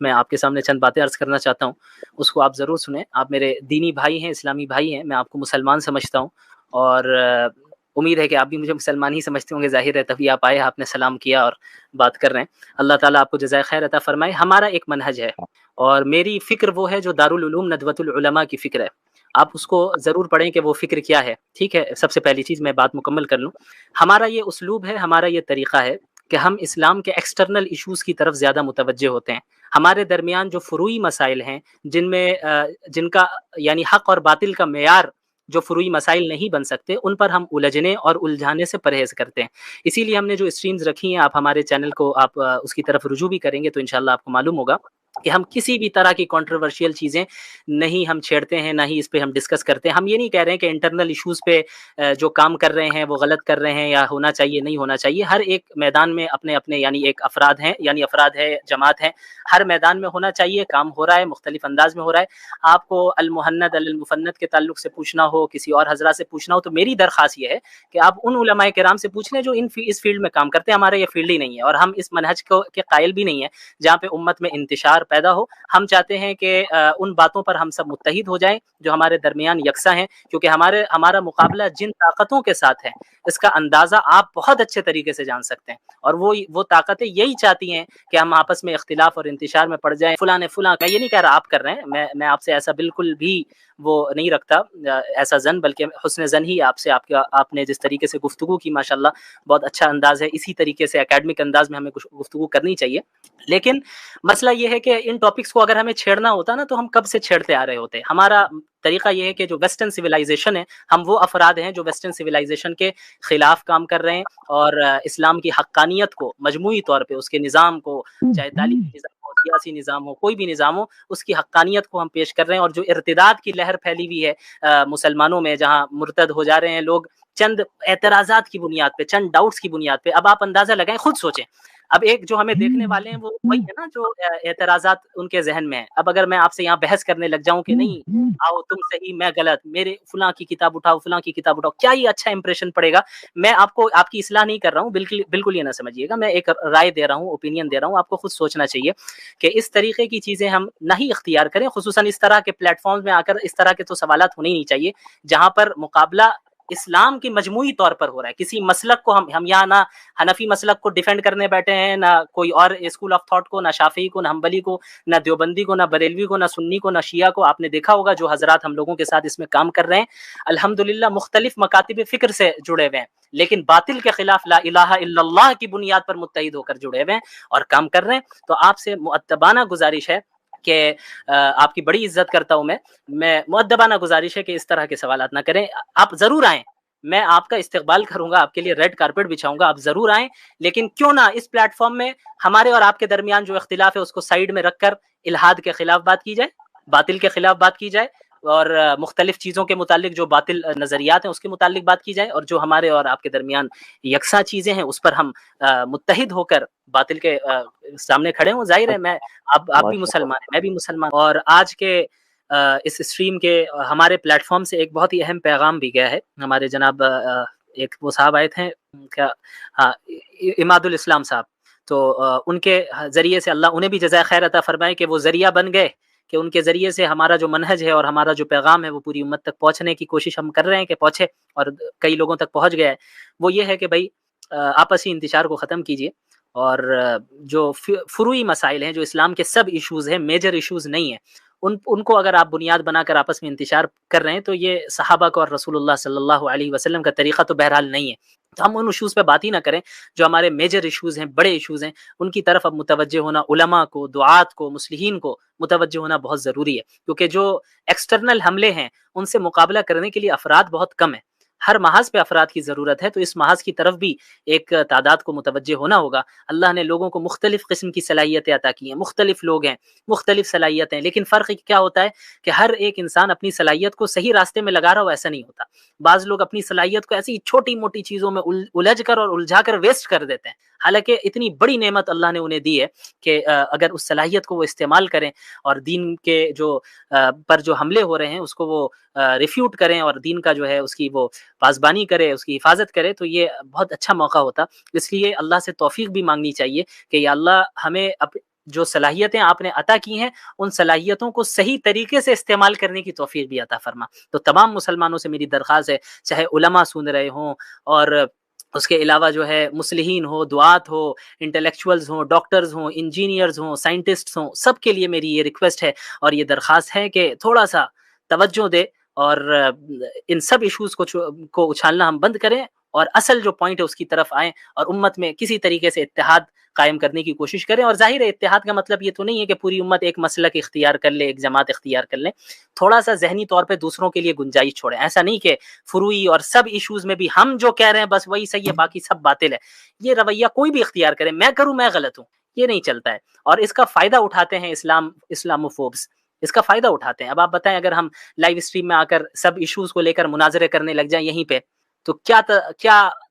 میں آپ کے سامنے چند باتیں عرض کرنا چاہتا ہوں، اس کو آپ ضرور سنیں۔ آپ میرے دینی بھائی ہیں، اسلامی بھائی ہیں، میں آپ کو مسلمان سمجھتا ہوں، اور امید ہے کہ آپ بھی مجھے مسلمان ہی سمجھتے ہوں گے، ظاہر ہے تبھی آپ آئے، آپ نے سلام کیا اور بات کر رہے ہیں۔ اللہ تعالیٰ آپ کو جزائے خیر عطا فرمائے۔ ہمارا ایک منہج ہے، اور میری فکر وہ ہے جو دارالعلوم ندوۃ العلماء کی فکر ہے، آپ اس کو ضرور پڑھیں کہ وہ فکر کیا ہے، ٹھیک ہے؟ سب سے پہلی چیز میں بات مکمل کر لوں، ہمارا یہ اسلوب ہے، ہمارا یہ طریقہ ہے کہ ہم اسلام کے ایکسٹرنل ایشوز کی طرف زیادہ متوجہ ہوتے ہیں۔ ہمارے درمیان جو فروعی مسائل ہیں، جن کا یعنی حق اور باطل کا معیار جو فروعی مسائل نہیں بن سکتے، ان پر ہم الجھنے اور الجھانے سے پرہیز کرتے ہیں۔ اسی لیے ہم نے جو اسٹریمز رکھی ہیں، آپ ہمارے چینل کو آپ اس کی طرف رجوع بھی کریں گے تو انشاءاللہ آپ کو معلوم ہوگا کہ ہم کسی بھی طرح کی کنٹروورشیل چیزیں نہیں ہم چھیڑتے ہیں، نہ ہی اس پہ ہم ڈسکس کرتے ہیں۔ ہم یہ نہیں کہہ رہے ہیں کہ انٹرنل ایشوز پہ جو کام کر رہے ہیں وہ غلط کر رہے ہیں یا ہونا چاہیے نہیں ہونا چاہیے۔ ہر ایک میدان میں اپنے اپنے یعنی ایک افراد ہیں، یعنی افراد ہے، جماعت ہے، ہر میدان میں ہونا چاہیے، کام ہو رہا ہے، مختلف انداز میں ہو رہا ہے۔ آپ کو المحند المفند کے تعلق سے پوچھنا ہو، کسی اور حضرات سے پوچھنا ہو، تو میری درخواست یہ ہے کہ آپ ان علماء کرام سے پوچھ لیں جو اس فیلڈ میں کام کرتے ہیں۔ ہمارا یہ فیلڈ ہی نہیں ہے، اور ہم اس منہج کے قائل بھی نہیں ہیں جہاں پہ امت میں انتشار پیدا ہو۔ ہم چاہتے ہیں کہ ان باتوں پر ہم سب متحد ہو جائیں جو ہمارے درمیان یکساں ہیں، کیونکہ ہمارا مقابلہ جن طاقتوں کے ساتھ ہے اس کا اندازہ آپ بہت اچھے طریقے سے جان سکتے ہیں، اور وہ طاقتیں یہی چاہتی ہیں کہ ہم آپس میں اختلاف اور انتشار میں پڑ جائیں۔ فلاں نے فلاں، میں یہ نہیں کہہ رہا آپ کر رہے ہیں، میں آپ سے ایسا بالکل بھی وہ نہیں رکھتا ایسا زن، بلکہ حسن زن ہی آپ سے، آپ نے جس طریقے سے گفتگو کی ماشاءاللہ بہت اچھا انداز ہے، اسی طریقے سے اکیڈمک انداز میں ہمیں گفتگو کرنی چاہیے۔ لیکن مسئلہ یہ ہے کہ ان ٹاپکس کو اگر ہمیں چھیڑنا ہوتا نا تو ہم کب سے چھیڑتے آ رہے ہوتے۔ ہمارا طریقہ یہ ہے کہ جو ویسٹرن سویلائزیشن ہے، ہم وہ افراد ہیں جو ویسٹرن سویلائزیشن کے خلاف کام کر رہے ہیں، اور اسلام کی حقانیت کو مجموعی طور پہ، اس کے نظام کو، چاہے تعلیمی نظام ہو، سیاسی نظام ہو، کوئی بھی نظام ہو، اس کی حقانیت کو ہم پیش کر رہے ہیں۔ اور جو ارتداد کی لہر پھیلی ہوئی ہے مسلمانوں میں، جہاں مرتد ہو جا رہے ہیں لوگ چند اعتراضات کی بنیاد پہ، چند ڈاؤٹس کی بنیاد پہ، اب آپ اندازہ لگائیں، خود سوچیں۔ اب ایک جو ہمیں دیکھنے والے ہیں وہ وہی ہے نا جو اعتراضات ان کے ذہن میں ہے۔ اب اگر میں آپ سے یہاں بحث کرنے لگ جاؤں کہ نہیں، آؤ تم صحیح میں غلط، میرے فلاں کی کتاب اٹھاؤ، فلاں کی کتاب اٹھاؤ، کیا یہ اچھا امپریشن پڑے گا؟ میں آپ کو آپ کی اصلاح نہیں کر رہا ہوں، بالکل یہ نہ سمجھیے گا، میں ایک رائے دے رہا ہوں، اوپینین دے رہا ہوں، آپ کو خود سوچنا چاہیے کہ اس طریقے کی چیزیں ہم نہیں اختیار کریں، خصوصاً اس طرح کے پلیٹ فارمز میں آ کر اس طرح کے تو سوالات ہونے ہی نہیں چاہیے جہاں پر مقابلہ اسلام کی مجموعی طور پر ہو رہا ہے۔ کسی مسلک کو ہم یہاں نہ حنفی مسلک کو ڈیفینڈ کرنے بیٹھے ہیں، نہ کوئی اور اسکول آف تھاٹ کو، نہ شافعی کو، نہ حنبلی کو، نہ دیوبندی کو، نہ بریلوی کو، نہ سنی کو، نہ شیعہ کو۔ آپ نے دیکھا ہوگا جو حضرات ہم لوگوں کے ساتھ اس میں کام کر رہے ہیں، الحمدللہ مختلف مکاتب فکر سے جڑے ہوئے ہیں، لیکن باطل کے خلاف لا الہ الا اللہ کی بنیاد پر متحد ہو کر جڑے ہوئے ہیں اور کام کر رہے ہیں۔ تو آپ سے مؤدبانہ گزارش ہے کہ آپ کی بڑی عزت کرتا ہوں، میں مؤدبانہ گزارش ہے کہ اس طرح کے سوالات نہ کریں۔ آپ ضرور آئیں، میں آپ کا استقبال کروں گا، آپ کے لیے ریڈ کارپیٹ بچھاؤں گا، آپ ضرور آئیں، لیکن کیوں نہ اس پلیٹ فارم میں ہمارے اور آپ کے درمیان جو اختلاف ہے اس کو سائیڈ میں رکھ کر الہاد کے خلاف بات کی جائے، باطل کے خلاف بات کی جائے، اور مختلف چیزوں کے متعلق جو باطل نظریات ہیں اس کے متعلق بات کی جائے، اور جو ہمارے اور آپ کے درمیان یکساں چیزیں ہیں اس پر ہم متحد ہو کر باطل کے سامنے کھڑے ہوں۔ ظاہر ہے آپ بھی مسلمان ہیں، میں بھی مسلمان، اور آج کے اس اسٹریم کے ہمارے پلیٹ فارم سے ایک بہت ہی اہم پیغام بھی گیا ہے۔ ہمارے جناب ایک وہ صاحب آئے تھے، کیا، ہاں، اماد الاسلام صاحب، تو ان کے ذریعے سے اللہ انہیں بھی جزائے خیر عطا فرمائے کہ وہ ذریعہ بن گئے کہ ان کے ذریعے سے ہمارا جو منہج ہے اور ہمارا جو پیغام ہے وہ پوری امت تک پہنچنے کی کوشش ہم کر رہے ہیں کہ پہنچے، اور کئی لوگوں تک پہنچ گیا ہے۔ وہ یہ ہے کہ بھائی آپسی انتشار کو ختم کیجیے، اور جو فروعی مسائل ہیں، جو اسلام کے سب ایشوز ہیں، میجر ایشوز نہیں ہیں، ان کو اگر آپ بنیاد بنا کر آپس میں انتشار کر رہے ہیں تو یہ صحابہ کو اور رسول اللہ صلی اللہ علیہ وسلم کا طریقہ تو بہرحال نہیں ہے۔ تو ہم ان ایشوز پہ بات ہی نہ کریں جو ہمارے میجر ایشوز ہیں، بڑے ایشوز ہیں، ان کی طرف اب متوجہ ہونا، علماء کو، دعات کو، مصلحین کو متوجہ ہونا بہت ضروری ہے، کیونکہ جو ایکسٹرنل حملے ہیں ان سے مقابلہ کرنے کے لیے افراد بہت کم ہیں، ہر محاذ پہ افراد کی ضرورت ہے، تو اس محاذ کی طرف بھی ایک تعداد کو متوجہ ہونا ہوگا۔ اللہ نے لوگوں کو مختلف قسم کی صلاحیتیں عطا کی ہیں، مختلف لوگ ہیں، مختلف صلاحیتیں، لیکن فرق کیا ہوتا ہے کہ ہر ایک انسان اپنی صلاحیت کو صحیح راستے میں لگا رہا ہو، ایسا نہیں ہوتا۔ بعض لوگ اپنی صلاحیت کو ایسی چھوٹی موٹی چیزوں میں الجھ کر اور الجھا کر ویسٹ کر دیتے ہیں، حالانکہ اتنی بڑی نعمت اللہ نے انہیں دی ہے کہ اگر اس صلاحیت کو وہ استعمال کریں اور دین کے جو پر جو حملے ہو رہے ہیں اس کو وہ ریفیوٹ کریں، اور دین کا جو ہے اس کی وہ پاسبانی کرے، اس کی حفاظت کرے، تو یہ بہت اچھا موقع ہوتا۔ اس لیے اللہ سے توفیق بھی مانگنی چاہیے کہ یا اللہ ہمیں جو صلاحیتیں آپ نے عطا کی ہیں ان صلاحیتوں کو صحیح طریقے سے استعمال کرنے کی توفیق بھی عطا فرما۔ تو تمام مسلمانوں سے میری درخواست ہے، چاہے علماء سن رہے ہوں اور اس کے علاوہ جو ہے مصلحین ہو، دعات ہو، انٹلیکچوئلز ہوں، ڈاکٹرز ہوں، انجینئرز ہوں، سائنٹسٹس ہوں، سب کے لیے میری یہ ریکویسٹ ہے اور یہ درخواست ہے کہ تھوڑا سا توجہ دے اور ان سب ایشوز کو اچھالنا ہم بند کریں اور اصل جو پوائنٹ ہے اس کی طرف آئیں اور امت میں کسی طریقے سے اتحاد قائم کرنے کی کوشش کریں۔ اور ظاہر ہے اتحاد کا مطلب یہ تو نہیں ہے کہ پوری امت ایک مسلک اختیار کر لے، ایک جماعت اختیار کر لے، تھوڑا سا ذہنی طور پہ دوسروں کے لیے گنجائش چھوڑیں۔ ایسا نہیں کہ فروعی اور سب ایشوز میں بھی ہم جو کہہ رہے ہیں بس وہی صحیح ہے باقی سب باطل ہے، یہ رویہ کوئی بھی اختیار کرے، میں کروں میں غلط ہوں، یہ نہیں چلتا ہے۔ اور اس کا فائدہ اٹھاتے ہیں اسلاموفوبس، اس کا فائدہ اٹھاتے ہیں۔ اب آپ بتائیں اگر ہم لائیو اسٹریم میں آ کر سب ایشوز کو لے کر مناظرے کرنے لگ جائیں یہیں پہ تو کیا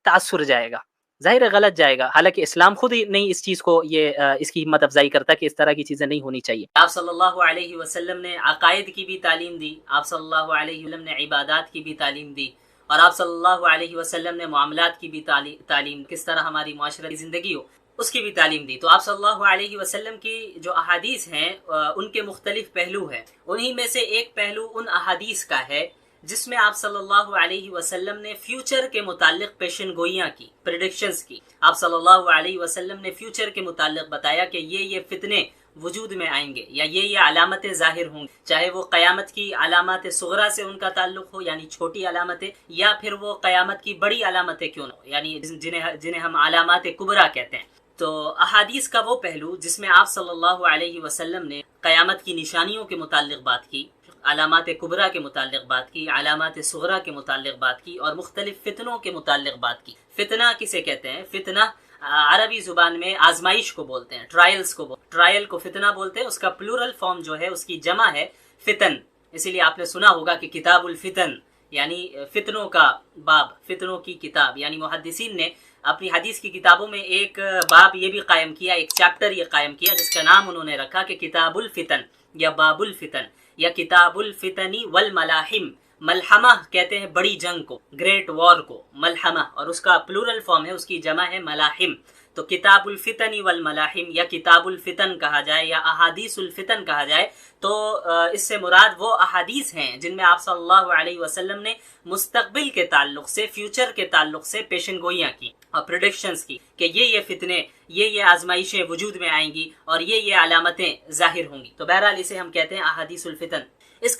تاثر جائے گا؟ ظاہر ہے غلط جائے گا، حالانکہ اسلام خود ہی نہیں اس چیز کو اس کی ہمت افزائی کرتا کہ اس طرح کی چیزیں نہیں ہونی چاہیے۔ آپ صلی اللہ علیہ وسلم نے عقائد کی بھی تعلیم دی، آپ صلی اللہ علیہ وسلم نے عبادات کی بھی تعلیم دی، اور آپ صلی اللہ علیہ وسلم نے معاملات کی بھی تعلیم، کس طرح ہماری معاشرتی زندگی ہو اس کی بھی تعلیم دی۔ تو آپ صلی اللہ علیہ وسلم کی جو احادیث ہیں ان کے مختلف پہلو ہیں، انہی میں سے ایک پہلو ان احادیث کا ہے جس میں آپ صلی اللہ علیہ وسلم نے فیوچر کے متعلق پیشن گوئیاں کی، پریڈکشنز کی۔ آپ صلی اللہ علیہ وسلم نے فیوچر کے متعلق بتایا کہ یہ فتنے وجود میں آئیں گے یا یہ علامتیں ظاہر ہوں گی، چاہے وہ قیامت کی علامات صغریٰ سے ان کا تعلق ہو یعنی چھوٹی علامتیں، یا پھر وہ قیامت کی بڑی علامتیں کیوں نہ ہو یعنی جنہیں ہم علامات کبریٰ کہتے ہیں۔ تو احادیث کا وہ پہلو جس میں آپ صلی اللہ علیہ وسلم نے قیامت کی نشانیوں کے متعلق بات کی، علامات کبریٰ کے متعلق بات کی، علامات صغریٰ کے متعلق بات کی، اور مختلف فتنوں کے متعلق بات کی۔ فتنہ کسے کہتے ہیں؟ فتنہ عربی زبان میں آزمائش کو بولتے ہیں، ٹرائل کو فتنہ بولتے ہیں، اس کا پلورل فارم جو ہے اس کی جمع ہے فتن، اسی لیے آپ نے سنا ہوگا کہ کتاب الفتن یعنی فتنوں کا باب، فتنوں کی کتاب، یعنی محدثین نے اپنی حدیث کی کتابوں میں ایک باب یہ بھی قائم کیا، ایک چیپٹر یہ قائم کیا جس کا نام انہوں نے رکھا کہ کتاب الفتن یا باب الفتن یا کتاب الفتن والملاحم۔ ملحمہ کہتے ہیں بڑی جنگ کو، گریٹ وار کو ملحمہ، اور اس کا پلورل فارم ہے، اس کی جمع ہے ملاحم۔ تو کتاب الفتن والملاحم یا کتاب الفتن کہا جائے یا احادیث الفتن کہا جائے تو اس سے مراد وہ احادیث ہیں جن میں آپ صلی اللہ علیہ وسلم نے مستقبل کے تعلق سے، فیوچر کے تعلق سے پیشن گوئیاں کی اور پریڈکشنز کی کہ یہ فتنے، یہ آزمائشیں وجود میں آئیں گی اور یہ علامتیں ظاہر ہوں گی۔ تو بہرحال اسے ہم کہتے ہیں احادیث الفتن۔ اس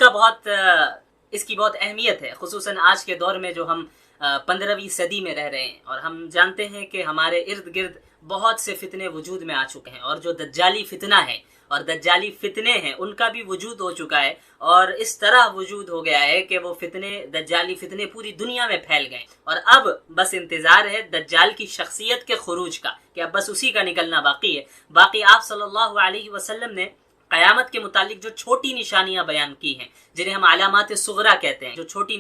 کی بہت اہمیت ہے، خصوصاً آج کے دور میں جو ہم 15ویں صدی میں رہ رہے ہیں، اور ہم جانتے ہیں کہ ہمارے ارد گرد بہت سے فتنے وجود میں آ چکے ہیں، اور جو دجالی فتنہ ہے اور دجالی فتنے ہیں ان کا بھی وجود ہو چکا ہے، اور اس طرح وجود ہو گیا ہے کہ وہ فتنے، دجالی فتنے پوری دنیا میں پھیل گئے، اور اب بس انتظار ہے دجال کی شخصیت کے خروج کا کہ اب بس اسی کا نکلنا باقی ہے۔ باقی آپ صلی اللہ علیہ وسلم نے قیامت کے متعلق جو چھوٹی نشانیاں بیان کی ہیں، جنہیں ہم علامات صغریٰ کہتے ہیں، جو چھوٹی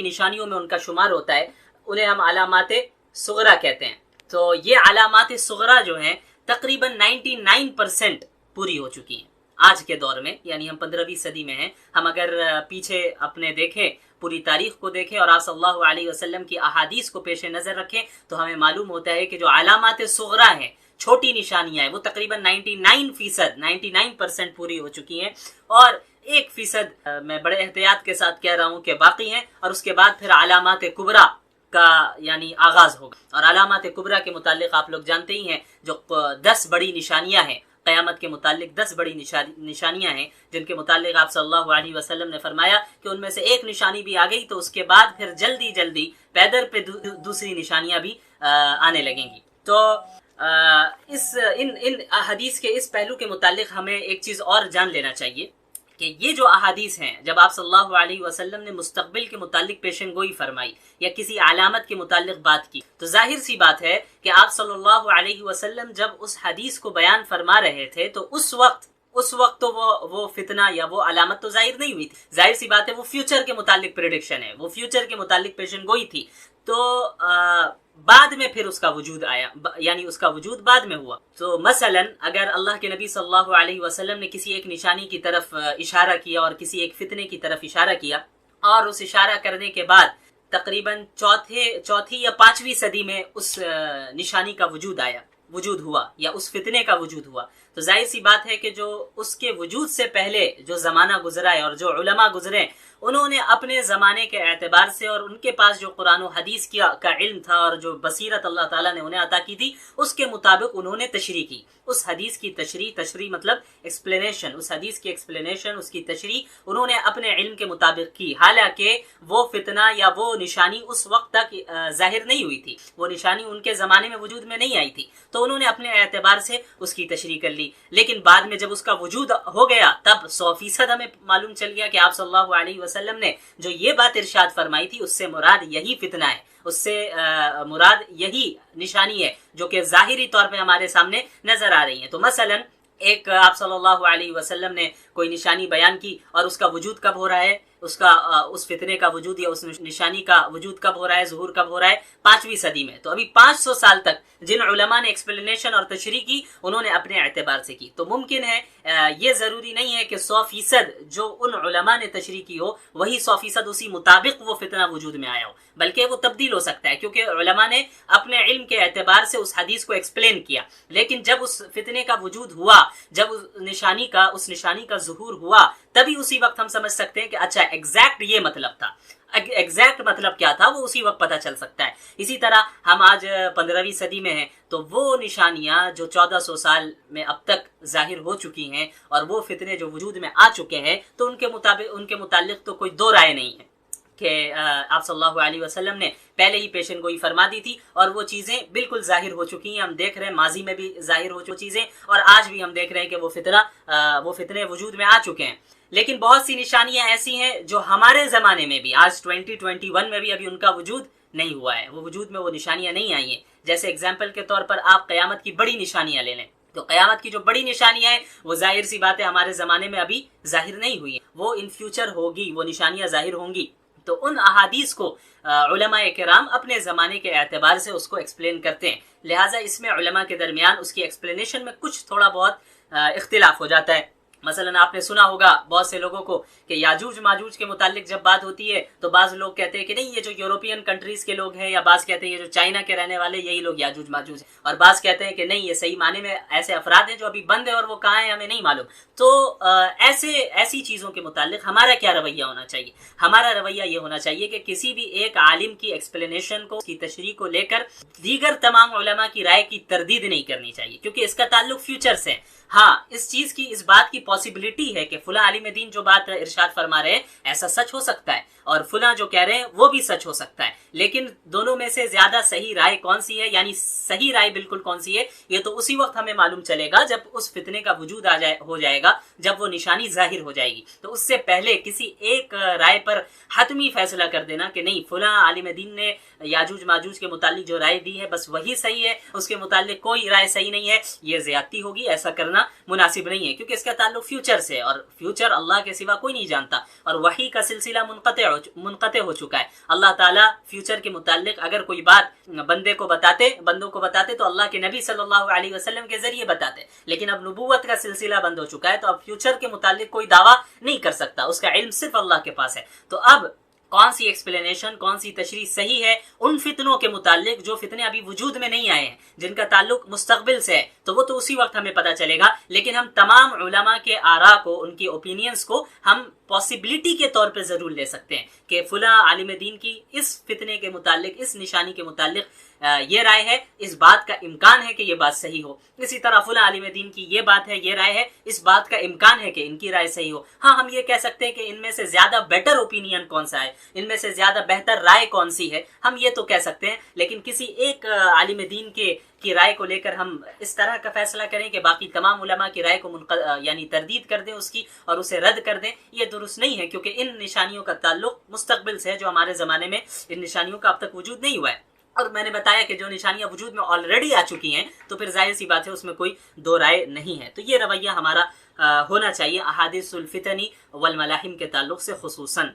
نشانیوں میں ان کا شمار ہوتا ہے، انہیں ہم علامات صغریٰ کہتے ہیں۔ تو یہ علامات صغریٰ جو ہیں تقریباً 99% پوری ہو چکی ہیں آج کے دور میں، یعنی ہم 15ویں صدی میں ہیں۔ ہم اگر پیچھے اپنے دیکھیں، پوری تاریخ کو دیکھیں اور آپ صلی اللہ علیہ وسلم کی احادیث کو پیش نظر رکھیں تو ہمیں معلوم ہوتا ہے کہ جو علامات صغریٰ ہیں، چھوٹی نشانیاں ہیں، وہ تقریباً 99% پوری ہو چکی ہیں، اور 1% میں بڑے احتیاط کے ساتھ کہہ رہا ہوں کہ باقی ہیں، اور اس کے بعد پھر علامات کبریٰ کا یعنی آغاز ہوگا۔ اور علامات کبریٰ کے متعلق آپ لوگ جانتے ہی ہیں، جو 10 بڑی نشانیاں ہیں قیامت کے متعلق، 10 بڑی نشانیاں ہیں جن کے متعلق آپ صلی اللہ علیہ وسلم نے فرمایا کہ ان میں سے ایک نشانی بھی آ گئی تو اس کے بعد پھر جلدی پیدر پہ دوسری نشانیاں بھی آنے لگیں گی۔ تو ان احادیث کے اس پہلو کے متعلق ہمیں ایک چیز اور جان لینا چاہیے کہ یہ جو احادیث ہیں، جب آپ صلی اللہ علیہ وسلم نے مستقبل کے متعلق پیشن گوئی فرمائی یا کسی علامت کے متعلق بات کی، تو ظاہر سی بات ہے کہ آپ صلی اللہ علیہ وسلم جب اس حدیث کو بیان فرما رہے تھے تو اس وقت تو وہ فتنہ یا وہ علامت تو ظاہر نہیں ہوئی تھی۔ ظاہر سی بات ہے وہ فیوچر کے متعلق پریڈکشن ہے، وہ فیوچر کے متعلق پیشن گوئی تھی۔ تو بعد میں پھر اس کا وجود آیا، یعنی اس کا وجود بعد میں ہوا۔ تو مثلا اگر اللہ کے نبی صلی اللہ علیہ وسلم نے کسی ایک نشانی کی طرف اشارہ کیا اور کسی ایک فتنے کی طرف اشارہ کیا، اور اس اشارہ کرنے کے بعد تقریباً چوتھی یا 5ویں صدی میں اس نشانی کا وجود آیا، وجود ہوا یا اس فتنے کا وجود ہوا، تو ظاہر سی بات ہے کہ جو اس کے وجود سے پہلے جو زمانہ گزرا ہے اور جو علماء گزرے انہوں نے اپنے زمانے کے اعتبار سے اور ان کے پاس جو قرآن و حدیث کا علم تھا اور جو بصیرت اللہ تعالیٰ نے انہیں عطا کی تھی اس کے مطابق انہوں نے تشریح کی، اس حدیث کی تشریح مطلب ایکسپلینیشن، اس حدیث کی ایکسپلینیشن، اس کی تشریح انہوں نے اپنے علم کے مطابق کی، حالانکہ وہ فتنہ یا وہ نشانی اس وقت تک ظاہر نہیں ہوئی تھی، وہ نشانی ان کے زمانے میں وجود میں نہیں آئی تھی، تو انہوں نے اپنے اعتبار سے اس کی تشریح کر لی، لیکن بعد میں جب اس کا وجود ہو گیا تب 100% ہمیں معلوم چل گیا کہ آپ صلی اللہ علیہ وسلم نے جو یہ بات ارشاد فرمائی تھی اس سے مراد یہی فتنہ ہے، اس سے مراد یہی نشانی ہے جو کہ ظاہری طور پہ ہمارے سامنے نظر آ رہی ہیں۔ تو مثلا ایک آپ صلی اللہ علیہ وسلم نے کوئی نشانی بیان کی اور اس کا وجود کب ہو رہا ہے، اس فتنے کا وجود یا اس نشانی کا وجود کب ہو رہا ہے، ظہور کب ہو رہا ہے، 5ویں صدی میں، تو ابھی 500 سال تک جن علماء نے ایکسپلینیشن اور تشریح کی انہوں نے اپنے اعتبار سے کی، تو ممکن ہے یہ ضروری نہیں ہے کہ 100% جو ان علماء نے تشریح کی ہو وہی 100% اسی مطابق وہ فتنہ وجود میں آیا ہو، بلکہ وہ تبدیل ہو سکتا ہے، کیونکہ علماء نے اپنے علم کے اعتبار سے اس حدیث کو ایکسپلین کیا، لیکن جب اس فتنے کا وجود ہوا، جب اس نشانی کا ظہور ہوا، تبھی اسی وقت ہم سمجھ سکتے ہیں کہ اچھا ایگزیکٹ یہ مطلب تھا، ایگزیکٹ مطلب کیا تھا وہ اسی وقت پتہ چل سکتا ہے۔ اسی طرح ہم آج 15ویں صدی میں ہیں تو وہ نشانیاں جو 1400 سال میں اب تک ظاہر ہو چکی ہیں اور وہ فتنے جو وجود میں آ چکے ہیں، تو ان کے متعلق تو کوئی دو رائے نہیں ہے کہ آپ صلی اللہ علیہ وسلم نے پہلے ہی پیشن گوئی فرما دی تھی اور وہ چیزیں بالکل ظاہر ہو چکی ہیں، ہم دیکھ رہے ہیں ماضی میں بھی ظاہر ہو چکی چیزیں اور آج بھی ہم دیکھ رہے ہیں کہ وہ فتنے وجود میں آ چکے ہیں۔ لیکن بہت سی نشانیاں ایسی ہیں جو ہمارے زمانے میں بھی آج 2021 میں بھی ابھی ان کا وجود نہیں ہوا ہے، وہ وجود میں وہ نشانیاں نہیں آئی ہیں۔ جیسے اگزامپل کے طور پر آپ قیامت کی بڑی نشانیاں لے لیں، تو قیامت کی جو بڑی نشانیاں ہیں وہ ظاہر سی بات ہے ہمارے زمانے میں ابھی ظاہر نہیں ہوئی ہیں، وہ ان فیوچر ہوگی، وہ نشانیاں ظاہر ہوں گی۔ تو ان احادیث کو علماء کرام اپنے زمانے کے اعتبار سے اس کو ایکسپلین کرتے ہیں، لہٰذا اس میں علماء کے درمیان اس کی ایکسپلینیشن میں کچھ تھوڑا بہت اختلاف ہو جاتا ہے۔ مثلا آپ نے سنا ہوگا بہت سے لوگوں کو کہ یاجوج ماجوج کے متعلق جب بات ہوتی ہے تو بعض لوگ کہتے ہیں کہ نہیں یہ جو یورپین کنٹریز کے لوگ ہیں، یا بعض کہتے ہیں یہ جو چائنا کے رہنے والے یہی لوگ یاجوج ماجوج ہیں، اور بعض کہتے ہیں کہ نہیں یہ صحیح معنی میں ایسے افراد ہیں جو ابھی بند ہیں اور وہ کہاں ہیں ہمیں نہیں معلوم۔ تو ایسی چیزوں کے متعلق ہمارا کیا رویہ ہونا چاہیے؟ ہمارا رویہ یہ ہونا چاہیے کہ کسی بھی ایک عالم کی ایکسپلینیشن کو، کی تشریح کو لے کر دیگر تمام علماء کی رائے کی تردید نہیں کرنی چاہیے، کیونکہ اس کا تعلق فیوچر سے ہے۔ ہاں اس بات کی پاسبلٹی ہے کہ فلاں عالم دین جو بات ارشاد فرما رہے ہیں ایسا سچ ہو سکتا ہے، اور فلاں جو کہہ رہے ہیں وہ بھی سچ ہو سکتا ہے، لیکن دونوں میں سے زیادہ صحیح رائے کون سی ہے، یعنی صحیح رائے بالکل کون سی ہے، یہ تو اسی وقت ہمیں معلوم چلے گا جب اس فتنے کا وجود ہو جائے گا، جب وہ نشانی ظاہر ہو جائے گی۔ تو اس سے پہلے کسی ایک رائے پر حتمی فیصلہ کر دینا کہ نہیں فلاں عالم دین نے یاجوج ماجوج کے متعلق جو رائے دی ہے بس وہی صحیح ہے، اس کے متعلق کوئی رائے صحیح نہیں ہے، یہ زیادتی ہوگی، ایسا کرنا مناسب نہیں ہے، کیونکہ اس کا تعلق فیوچر سے، اور فیوچر اللہ کے سوا کوئی نہیں جانتا، اور وحی کا سلسلہ منقطع ہو چکا ہے۔ اللہ تعالیٰ فیوچر کے متعلق اگر کوئی بات بندوں کو بتاتے تو اللہ کے نبی صلی اللہ علیہ وسلم کے ذریعے بتاتے، لیکن اب نبوت کا سلسلہ بند ہو چکا ہے تو اب فیوچر کے متعلق کوئی دعویٰ نہیں کر سکتا، اس کا علم صرف اللہ کے پاس ہے۔ تو اب کون سی ایکسپلینیشن، کون سی تشریح صحیح ہے ان فتنوں کے متعلق جو فتنے ابھی وجود میں نہیں آئے ہیں، جن کا تعلق مستقبل سے ہے، تو وہ تو اسی وقت ہمیں پتہ چلے گا، لیکن ہم تمام علماء کے آراء کو، ان کی اوپینینز کو ہم پاسبلٹی کے طور پہ ضرور لے سکتے ہیں کہ فلاں عالم دین کی اس فتنے کے متعلق، اس نشانی کے متعلق یہ رائے ہے، اس بات کا امکان ہے کہ یہ بات صحیح ہو۔ اسی طرح فلاں عالم دین کی یہ بات ہے، یہ رائے ہے، اس بات کا امکان ہے کہ ان کی رائے صحیح ہو۔ ہاں ہم یہ کہہ سکتے ہیں کہ ان میں سے زیادہ بیٹر اوپینین کون سا ہے، ان میں سے زیادہ بہتر رائے کون سی ہے، ہم یہ تو کہہ سکتے ہیں، لیکن کسی ایک عالم دین کی رائے کو لے کر ہم اس طرح کا فیصلہ کریں کہ باقی تمام علماء کی رائے کو یعنی تردید کر دیں اس کی اور اسے رد کر دیں، یہ درست نہیں ہے، کیونکہ ان نشانیوں کا تعلق مستقبل سے ہے جو ہمارے زمانے میں ان نشانیوں کا اب تک وجود نہیں ہوا ہے۔ اور میں نے بتایا کہ جو نشانیاں وجود میں آلریڈی آ چکی ہیں تو پھر ظاہر سی بات ہے اس میں کوئی دو رائے نہیں ہے۔ تو یہ رویہ ہمارا ہونا چاہیے احادیث الفتن والملاحم کے تعلق سے خصوصاً۔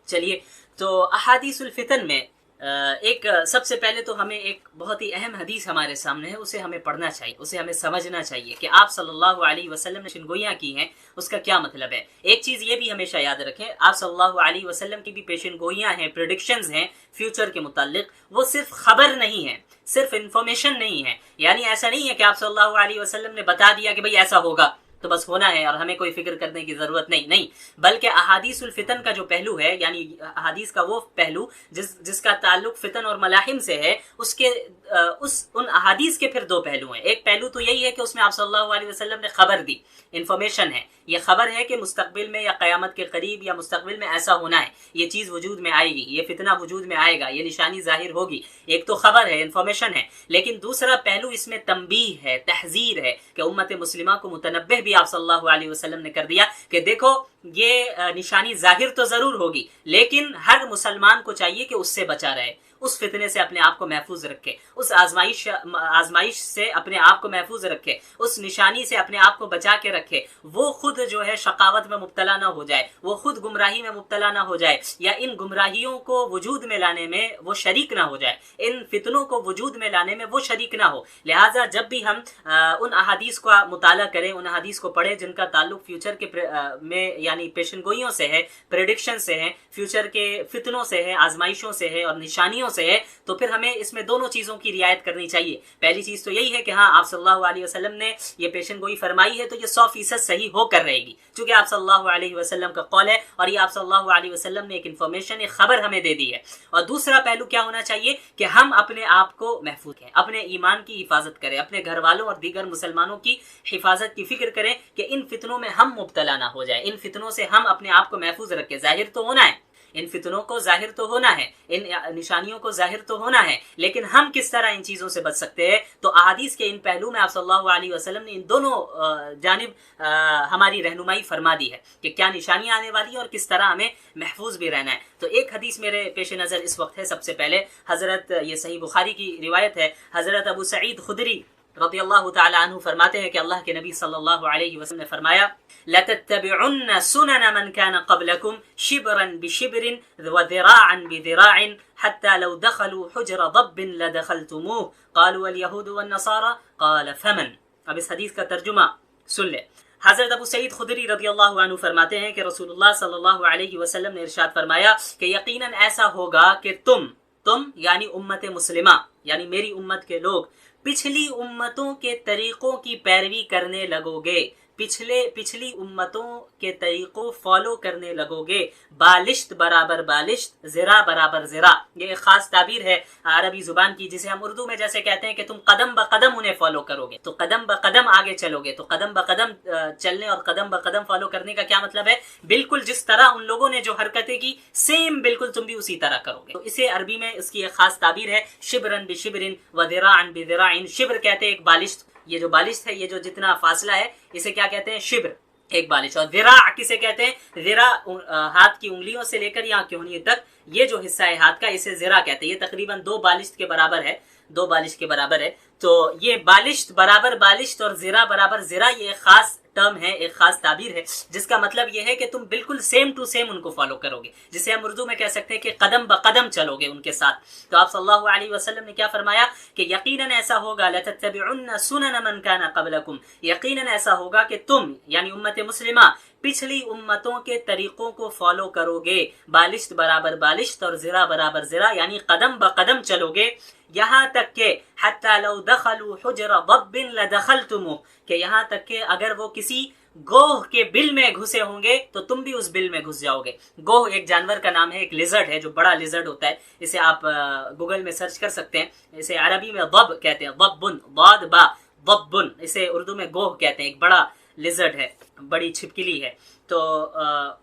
چلیے، تو احادیث الفتن میں ایک سب سے پہلے تو ہمیں ایک بہت ہی اہم حدیث ہمارے سامنے ہے، اسے ہمیں پڑھنا چاہیے، اسے ہمیں سمجھنا چاہیے کہ آپ صلی اللہ علیہ وسلم نے پیشن گوئیاں کی ہیں، اس کا کیا مطلب ہے۔ ایک چیز یہ بھی ہمیشہ یاد رکھیں، آپ صلی اللہ علیہ وسلم کی بھی پیشن گوئیاں ہیں، پریڈکشنز ہیں فیوچر کے متعلق، وہ صرف خبر نہیں ہے، صرف انفارمیشن نہیں ہے، یعنی ایسا نہیں ہے کہ آپ صلی اللہ علیہ وسلم نے بتا دیا کہ بھئی ایسا ہوگا تو بس ہونا ہے اور ہمیں کوئی فکر کرنے کی ضرورت نہیں، بلکہ احادیث الفتن کا جو پہلو ہے، یعنی احادیث کا وہ پہلو جس کا تعلق فتن اور ملاحم سے ہے، ان احادیث کے پھر دو پہلو ہیں۔ ایک پہلو تو یہی ہے کہ اس میں آپ صلی اللہ علیہ وسلم نے خبر دی، انفارمیشن ہے، یہ خبر ہے کہ مستقبل میں یا قیامت کے قریب یا مستقبل میں ایسا ہونا ہے، یہ چیز وجود میں آئے گی، یہ فتنہ وجود میں آئے گا، یہ نشانی ظاہر ہوگی۔ ایک تو خبر ہے، انفارمیشن ہے، لیکن دوسرا پہلو اس میں تنبیہ ہے، تحذیر ہے کہ امت مسلمہ کو متنبہ بھی آپ صلی اللہ علیہ وسلم نے کر دیا کہ دیکھو یہ نشانی ظاہر تو ضرور ہوگی، لیکن ہر مسلمان کو چاہیے کہ اس سے بچا رہے، اس فتنے سے اپنے آپ کو محفوظ رکھے، اس آزمائش سے اپنے آپ کو محفوظ رکھے، اس نشانی سے اپنے آپ کو بچا کے رکھے، وہ خود جو ہے شقاوت میں مبتلا نہ ہو جائے، وہ خود گمراہی میں مبتلا نہ ہو جائے، یا ان گمراہیوں کو وجود میں لانے میں وہ شریک نہ ہو جائے، ان فتنوں کو وجود میں لانے میں وہ شریک نہ ہو۔ لہٰذا جب بھی ہم ان احادیث کا مطالعہ کریں، ان احادیث کو پڑھیں جن کا تعلق فیوچر کے میں یعنی پیشن گوئیوں سے ہے، پریڈکشن سے ہے، فیوچر کے فتنوں سے ہے، آزمائشوں سے ہے اور نشانیوں سے ہے، تو پھر ہمیں اس میں دونوں چیزوں کی رعایت کرنی چاہیے۔ پہلی چیز تو یہی ہے کہ ہاں آپ صلی اللہ علیہ وسلم نے یہ پیشن گوئی فرمائی ہے تو یہ 100% صحیح ہو کر رہے گی، چونکہ آپ صلی اللہ علیہ وسلم کا قول ہے اور یہ آپ صلی اللہ علیہ وسلم نے ایک انفارمیشن، ایک خبر ہمیں دے دی ہے۔ اور دوسرا پہلو کیا ہونا چاہیے کہ ہم اپنے آپ کو محفوظ کریں، اپنے ایمان کی حفاظت کریں، اپنے گھر والوں اور دیگر مسلمانوں کی حفاظت کی فکر کریں کہ ان فتنوں میں ہم مبتلا نہ ہو جائیں، ان فتنوں سے ہم اپنے آپ کو محفوظ رکھیں۔ ظاہر تو ہونا ہے، ان فتنوں کو ظاہر تو ہونا ہے، ان نشانیوں کو ظاہر تو ہونا ہے، لیکن ہم کس طرح ان چیزوں سے بچ سکتے ہیں؟ تو احادیث کے ان پہلو میں آپ صلی اللہ علیہ وسلم نے ان دونوں جانب ہماری رہنمائی فرما دی ہے کہ کیا نشانیاں آنے والی ہیں اور کس طرح ہمیں محفوظ بھی رہنا ہے۔ تو ایک حدیث میرے پیش نظر اس وقت ہے، سب سے پہلے حضرت، یہ صحیح بخاری کی روایت ہے، حضرت ابو سعید خدری رضی اللہ تعالی عنہ فرماتے ہیں کہ اللہ کے نبی صلی اللہ علیہ وسلم نے فرمایا لَتَتَّبِعُنَّ سُنَنَ مَنْ كَانَ قَبْلَكُمْ شِبْرًا بِشِبْرٍ وَذِرَاعًا بِذِرَاعٍ حَتَّى لَوْ دَخَلُوا حُجْرَ ضَبٍّ لَدَخَلْتُمُوهُ قَالُوا وَالْيَهُودُ وَالنَّصَارَى قَالَ فَمَنْ۔ اب اس حدیث کا ترجمہ سن لے۔ حضرت ابو سعید خدری رضی اللہ عنہ فرماتے ہیں کہ رسول اللہ صلی اللہ علیہ وسلم نے ارشاد فرمایا کہ یقیناً ایسا ہوگا کہ تم یعنی امت مسلمہ، یعنی میری امت کے لوگ پچھلی امتوں کے طریقوں کی پیروی کرنے لگو گے، پچھلی امتوں کے طریقوں فالو کرنے لگو گے، بالشت برابر بالشت، ذرا برابر ذرا۔ یہ ایک خاص تعبیر ہے عربی زبان کی، جسے ہم اردو میں جیسے کہتے ہیں کہ تم قدم بقدم انہیں فالو کرو گے، تو قدم بقدم آگے چلو گے۔ تو قدم بقدم چلنے اور قدم بقدم فالو کرنے کا کیا مطلب ہے؟ بالکل جس طرح ان لوگوں نے جو حرکتیں کی، سیم بالکل تم بھی اسی طرح کرو گے۔ تو اسے عربی میں اس کی ایک خاص تعبیر ہے، شبرن بشبرن وذراعن بذراعن۔ شبر کہتے ہیں ایک بالشت، یہ جو بالشت ہے، یہ جو جتنا فاصلہ ہے، اسے کیا کہتے ہیں؟ شبر، ایک بالش۔ اور ذراع کسے کہتے ہیں؟ ذراع ہاتھ کی انگلیوں سے لے کر یہاں کی انگلی تک یہ جو حصہ ہے ہاتھ کا، اسے ذراع کہتے ہیں۔ یہ تقریباً 2 بالشت کے برابر ہے، 2 بالشت کے برابر ہے۔ تو یہ بالشت برابر بالشت اور ذراع برابر ذراع، یہ ایک خاص ٹرم ہے، ایک خاص تعبیر ہے، جس کا مطلب یہ ہے کہ تم بالکل سیم ٹو سیم ان کو فالو کرو گے، جسے ہم اردو میں کہہ سکتے ہیں کہ قدم بقدم چلو گے ان کے ساتھ۔ تو آپ صلی اللہ علیہ وسلم نے کیا فرمایا کہ یقیناً ایسا ہوگا لَتَتَّبِعُنَّ سُنَنَ مَنْ كَانَ قَبْلَكُمْ، یقیناً ایسا ہوگا کہ تم یعنی امت مسلمہ پچھلی امتوں کے طریقوں کو فالو کرو گے، بالشت برابر بالشت اور ذرا برابر ذرا، یعنی قدم بقدم چلو گے، یہاں تک کہ حتی لو دخلوا حجر ضب لدخلتموه، کہ یہاں تک کہ اگر وہ کسی گوہ کے بل میں گھسے ہوں گے تو تم بھی اس بل میں گھس جاؤ گے۔ گوہ ایک جانور کا نام ہے، ایک لیزرڈ ہے جو بڑا لیزرڈ ہوتا ہے، اسے آپ گوگل میں سرچ کر سکتے ہیں۔ اسے عربی میں ضب کہتے ہیں، ضبن، ضاد با ضبن، اسے اردو میں گوہ کہتے ہیں، ایک بڑا لیزرڈ ہے، بڑی چھپکلی ہے۔ تو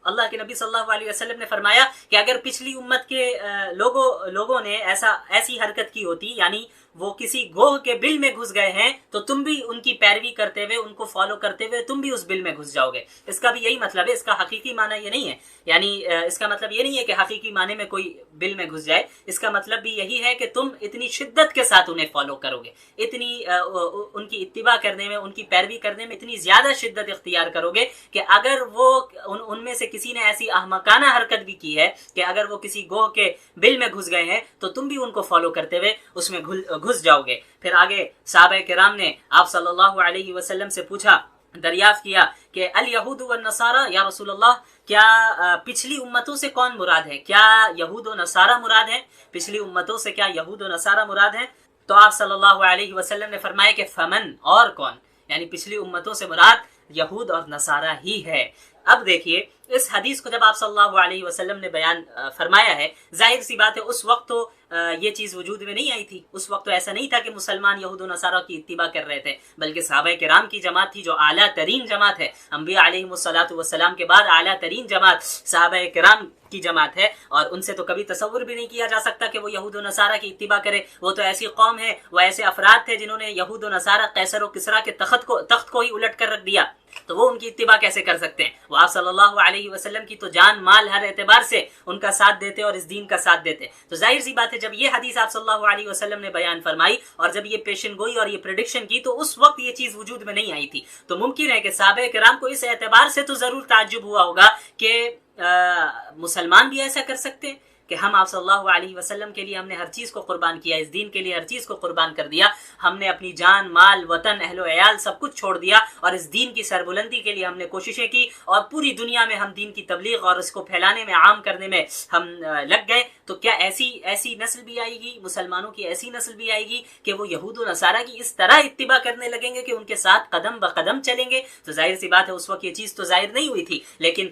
اللہ کے نبی صلی اللہ علیہ وسلم نے فرمایا کہ اگر پچھلی امت کے لوگوں نے ایسی حرکت کی ہوتی، یعنی وہ کسی گوہ کے بل میں گھس گئے ہیں، تو تم بھی ان کی پیروی کرتے ہوئے، ان کو فالو کرتے ہوئے تم بھی اس بل میں گھس جاؤ گے۔ اس کا بھی یہی مطلب ہے، اس کا حقیقی معنی یہ نہیں ہے، یعنی اس کا مطلب یہ نہیں ہے کہ حقیقی معنی میں کوئی بل میں گھس جائے، اس کا مطلب بھی یہی ہے کہ تم اتنی شدت کے ساتھ انہیں فالو کرو گے، اتنی ان کی اتباع کرنے میں، ان کی پیروی کرنے میں اتنی زیادہ شدت اختیار کرو کرو گے کہ اگر وہ ان میں سے کسی نے ایسی احمقانہ حرکت بھی کی ہے کہ اگر وہ کسی گوہ کے بل میں گھس گئے ہیں تو تم بھی ان کو فالو کرتے ہوئے اس میں گھس جاؤ گے۔ پھر آگے صحابہ کرام نے آپ صلی اللہ علیہ وسلم سے پوچھا، دریافت کیا کہ الیہود والنصارى یا رسول اللہ، کیا پچھلی امتوں سے کون مراد ہے؟ کیا یہود و نصارہ مراد ہیں؟ پچھلی امتوں سے کیا یہود و نصارہ مراد ہیں؟ تو آپ صلی اللہ علیہ وسلم نے فرمایا کہ فمن، اور کون، یعنی پچھلی امتوں سے مراد یہود اور نصارہ ہی ہے۔ اب دیکھیے اس حدیث کو جب آپ صلی اللہ علیہ وسلم نے بیان فرمایا ہے، ظاہر سی بات ہے اس وقت تو یہ چیز وجود میں نہیں آئی تھی، اس وقت تو ایسا نہیں تھا کہ مسلمان یہود و نصارہ کی اتباع کر رہے تھے، بلکہ صحابہ کرام کی جماعت تھی جو اعلیٰ ترین جماعت ہے، انبیاء علیہم الصلاۃ والسلام کے بعد اعلیٰ ترین جماعت صحابہ کرام کی جماعت ہے، اور ان سے تو کبھی تصور بھی نہیں کیا جا سکتا کہ وہ یہود و نصارہ کی اتباع کرے۔ وہ تو ایسی قوم ہے، وہ ایسے افراد تھے جنہوں نے یہود و نصارہ قیصر و کسریٰ کے تخت کو ہی الٹ کر رکھ دیا، تو وہ ان کی اتباع کیسے کر سکتے ہیں؟ وہ آپ صلی اللہ علیہ وسلم کی تو جان مال ہر اعتبار سے ان کا ساتھ دیتے اور اس دین کا ساتھ دیتے۔ تو ظاہر سی بات ہے جب یہ حدیث آپ صلی اللہ علیہ وسلم نے بیان فرمائی اور جب یہ پیشن گوئی اور یہ پریڈکشن کی تو اس وقت یہ چیز وجود میں نہیں آئی تھی، تو ممکن ہے کہ صحابہ کرام کو اس اعتبار سے تو ضرور تعجب ہوا ہوگا کہ مسلمان بھی ایسا کر سکتے ہیں کہ ہم آپ صلی اللہ علیہ وسلم کے لیے ہم نے ہر چیز کو قربان کیا، اس دین کے لیے ہر چیز کو قربان کر دیا، ہم نے اپنی جان مال وطن اہل و عیال سب کچھ چھوڑ دیا اور اس دین کی سربلندی کے لیے ہم نے کوششیں کی اور پوری دنیا میں ہم دین کی تبلیغ اور اس کو پھیلانے میں عام کرنے میں ہم لگ گئے، تو کیا ایسی نسل بھی آئے گی، مسلمانوں کی ایسی نسل بھی آئے گی کہ وہ یہود و نصارہ کی اس طرح اتباع کرنے لگیں گے کہ ان کے ساتھ قدم بقدم چلیں گے؟ تو ظاہر سی بات ہے اس وقت یہ چیز تو ظاہر نہیں ہوئی تھی، لیکن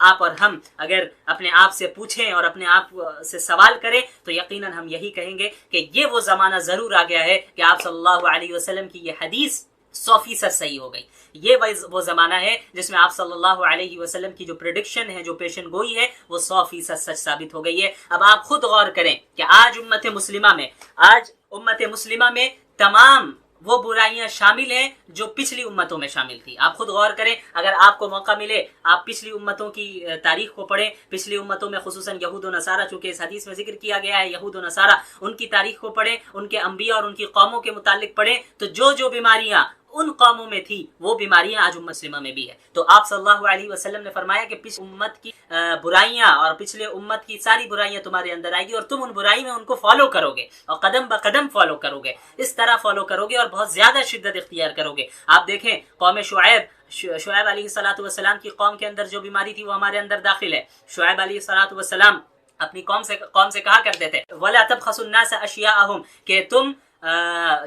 آپ اور ہم اگر اپنے آپ سے پوچھیں اور اپنے آپ سے سوال کریں تو یقیناً ہم یہی کہیں گے کہ یہ وہ زمانہ ضرور آ گیا ہے کہ آپ صلی اللہ علیہ وسلم کی یہ حدیث 100% صحیح ہو گئی۔ یہ وہ زمانہ ہے جس میں آپ صلی اللہ علیہ وسلم کی جو پریڈکشن ہے، جو پیشن گوئی ہے، وہ 100% سچ ثابت ہو گئی ہے۔ اب آپ خود غور کریں کہ آج امت مسلمہ میں تمام وہ برائیاں شامل ہیں جو پچھلی امتوں میں شامل تھی۔ آپ خود غور کریں، اگر آپ کو موقع ملے آپ پچھلی امتوں کی تاریخ کو پڑھیں، پچھلی امتوں میں خصوصاً یہود و نصارہ، چونکہ اس حدیث میں ذکر کیا گیا ہے یہود و نصارہ، ان کی تاریخ کو پڑھیں، ان کے انبیاء اور ان کی قوموں کے متعلق پڑھیں، تو جو بیماریاں ان قوموں میں تھی وہ بیماریاں آج امت مسلمہ میں بھی ہے۔ تو آپ صلی اللہ علیہ وسلم نے فرمایا کہ پچھلی امت کی برائیاں اور پچھلے امت کی ساری برائیاں تمہارے اندر آئے گی اور تم ان برائی میں ان کو فالو کرو گے اور قدم بقدم فالو کرو گے، اس طرح فالو کرو گے اور بہت زیادہ شدت اختیار کرو گے۔ آپ دیکھیں قوم شعیب علیہ الصلوۃ والسلام کی قوم کے اندر جو بیماری تھی وہ ہمارے اندر داخل ہے۔ شعیب علیہ الصلوۃ والسلام اپنی قوم سے کہا کرتے تھے وَلَا تَبْخَسُوا النَّاسَ أَشْيَاءَهُمْ، کہ تم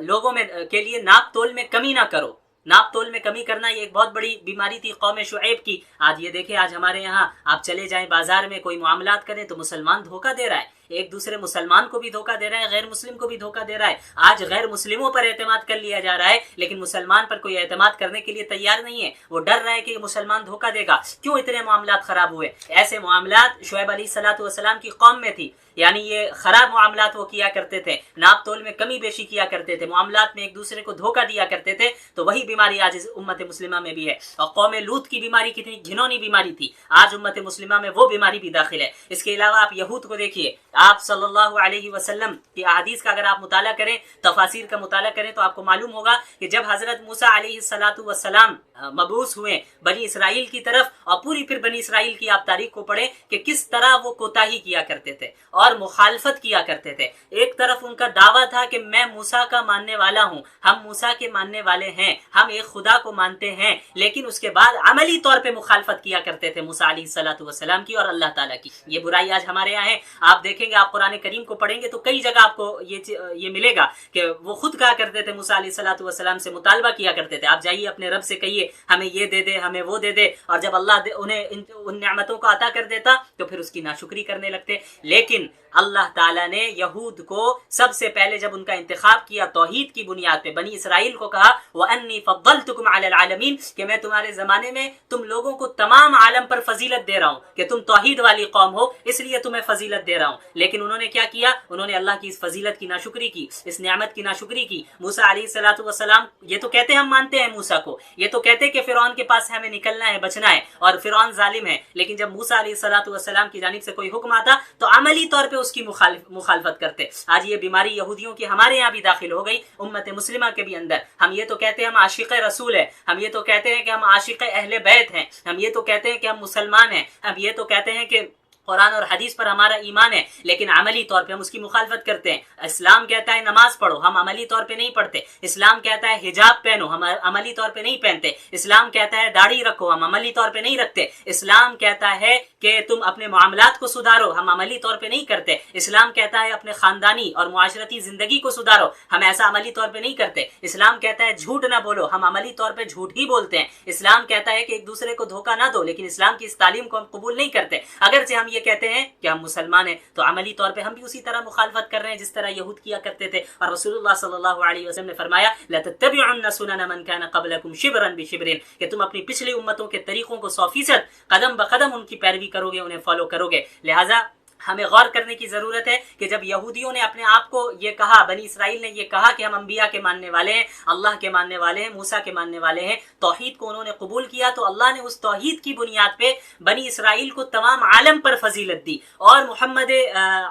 لوگوں میں کے لیے ناپ تول میں کمی نہ کرو۔ ناپ تول میں کمی کرنا یہ ایک بہت بڑی بیماری تھی قوم شعیب کی۔ آج یہ دیکھیں، آج ہمارے یہاں آپ چلے جائیں بازار میں کوئی معاملات کریں تو مسلمان دھوکہ دے رہا ہے، ایک دوسرے مسلمان کو بھی دھوکہ دے رہا ہے، غیر مسلم کو بھی دھوکہ دے رہا ہے۔ آج غیر مسلموں پر اعتماد کر لیا جا رہا ہے لیکن مسلمان پر کوئی اعتماد کرنے کے لیے تیار نہیں ہے، وہ ڈر رہا ہے کہ یہ مسلمان دھوکہ دے گا۔ کیوں اتنے معاملات خراب ہوئے؟ ایسے معاملات شعیب علیہ الصلوۃ والسلام کی قوم میں تھی، یعنی یہ خراب معاملات وہ کیا کرتے تھے، ناپ تول میں کمی بیشی کیا کرتے تھے، معاملات میں ایک دوسرے کو دھوکہ دیا کرتے تھے، تو وہی بیماری آج امت مسلمہ میں بھی ہے۔ اور قوم لوط کی بیماری کتنی گھنونی بیماری تھی، آج امت مسلمہ میں وہ بیماری بھی داخل ہے۔ اس کے علاوہ آپ یہود کو دیکھیے، آپ صلی اللہ علیہ وسلم کی احادیث کا اگر آپ مطالعہ کریں، تفاسیر کا مطالعہ کریں تو آپ کو معلوم ہوگا کہ جب حضرت موسیٰ علیہ الصلوۃ والسلام مبعوث ہوئے بنی اسرائیل کی طرف، اور پوری پھر بنی اسرائیل کی آپ تاریخ کو پڑھیں کہ کس طرح وہ کوتاہی کیا کرتے تھے اور مخالفت کیا کرتے تھے۔ ایک طرف ان کا دعویٰ تھا کہ میں موسیٰ کا ماننے والا ہوں، ہم موسیٰ کے ماننے والے ہیں، ہم ایک خدا کو مانتے ہیں، لیکن اس کے بعد عملی طور پہ مخالفت کیا کرتے تھے موسیٰ علیہ الصلوۃ والسلام کی اور اللہ تعالیٰ کی۔ یہ برائی آج ہمارے یہاں ہے۔ آپ دیکھیں گے، آپ قرآن کریم کو پڑھیں گے تو کئی جگہ آپ کو یہ ملے گا کہ وہ خود کہا کرتے تھے، موسیٰ علیہ الصلوۃ والسلام سے مطالبہ کیا کرتے تھے، آپ جائیے اپنے رب سے کہیے ہمیں یہ دے دے، ہمیں وہ دے دے، اور جب اللہ انہیں ان نعمتوں کو عطا کر دیتا تو پھر اس کی ناشکری کرنے لگتے۔ لیکن اللہ تعالیٰ نے یہود کو سب سے پہلے جب ان کا انتخاب کیا توحید کی بنیاد پہ، بنی اسرائیل کو کہا وَأَنِّي فَضَّلْتُكُمْ عَلَى الْعَالَمِينَ، کہ میں تمہارے زمانے میں تم لوگوں کو تمام عالم پر فضیلت دے رہا ہوں، کہ تم توحید والی قوم ہو اس لیے تمہیں فضیلت دے رہا ہوں۔ لیکن انہوں نے کیا کیا؟ انہوں نے اللہ کی اس فضیلت کی ناشکری کی، اس نعمت کی ناشکری کی۔ موسیٰ علیہ الصلوۃ والسلام یہ تو کہتے ہیں ہم مانتے ہیں موسیٰ کو، یہ تو کہتے کہتے کہ فرعون کے پاس ہمیں نکلنا ہے، بچنا ہے، اور فرعون ظالم ہے، لیکن جب موسیٰ علیہ الصلوۃ والسلام کی جانب سے کوئی حکم آتا تو عملی طور پہ اس کی مخالفت کرتے۔ آج یہ بیماری یہودیوں کی ہمارے یہاں بھی داخل ہو گئی، امت مسلمہ کے بھی اندر۔ ہم یہ تو کہتے ہیں ہم عاشق رسول ہیں، ہم یہ تو کہتے ہیں کہ ہم عاشق اہل بیت ہیں، ہم یہ تو کہتے ہیں کہ ہم مسلمان ہیں، ہم یہ تو کہتے ہیں کہ قرآن اور حدیث پر ہمارا ایمان ہے، لیکن عملی طور پہ ہم اس کی مخالفت کرتے ہیں۔ اسلام کہتا ہے نماز پڑھو، ہم عملی طور پہ نہیں پڑھتے۔ اسلام کہتا ہے حجاب پہنو، ہم عملی طور پہ نہیں پہنتے۔ اسلام کہتا ہے داڑھی رکھو، ہم عملی طور پہ نہیں رکھتے۔ اسلام کہتا ہے کہ تم اپنے معاملات کو سدھارو، ہم عملی طور پہ نہیں کرتے۔ اسلام کہتا ہے اپنے خاندانی اور معاشرتی زندگی کو سدھارو، ہم ایسا عملی طور پہ نہیں کرتے۔ اسلام کہتا ہے جھوٹ نہ بولو، ہم عملی طور پہ جھوٹ ہی بولتے ہیں۔ اسلام کہتا ہے کہ ایک دوسرے کو دھوکہ نہ دو، لیکن اسلام کی اس تعلیم کو ہم قبول نہیں کرتے۔ اگرچہ ہم یہ کہتے ہیں کہ ہم مسلمان ہیں، تو عملی طور پہ ہم بھی اسی طرح مخالفت کر رہے ہیں جس طرح یہود کیا کرتے تھے۔ اور رسول اللہ صلی اللہ علیہ وسلم نے فرمایا لَتَتَّبِعُنَّ سُنَنَ مَنْ كَانَ قَبْلَكُمْ شِبْرًا بِشِبْرٍ، کہ تم اپنی پچھلی امتوں کے طریقوں کو 100% قدم بقدم ان کی پیروی کرو گے، انہیں فالو کرو گے۔ لہٰذا ہمیں غور کرنے کی ضرورت ہے کہ جب یہودیوں نے اپنے آپ کو یہ کہا، بنی اسرائیل نے یہ کہا کہ ہم انبیاء کے ماننے والے ہیں، اللہ کے ماننے والے ہیں، موسیٰ کے ماننے والے ہیں، توحید کو انہوں نے قبول کیا، تو اللہ نے اس توحید کی بنیاد پہ بنی اسرائیل کو تمام عالم پر فضیلت دی، اور محمد